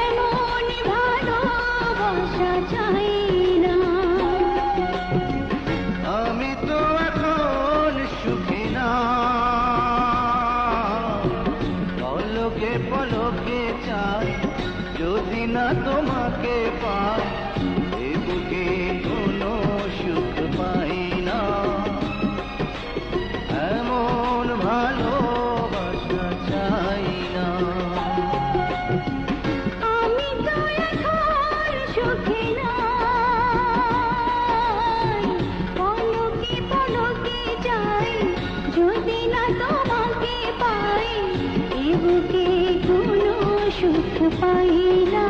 এমন ভালোবাসা চাই না। আমি তো এখন সুখী না, পলকে পলকে চাই যদি না তোমাকে পাই, এ বুকে কোনো সুখ পাই না। এমন ভালোবাসা চাই না। আমি তো এখন সুখী নাই, পলকে পলকে যাই যদি না তোমাকে পাই, এ বুকে কোনো সুখ পাই না।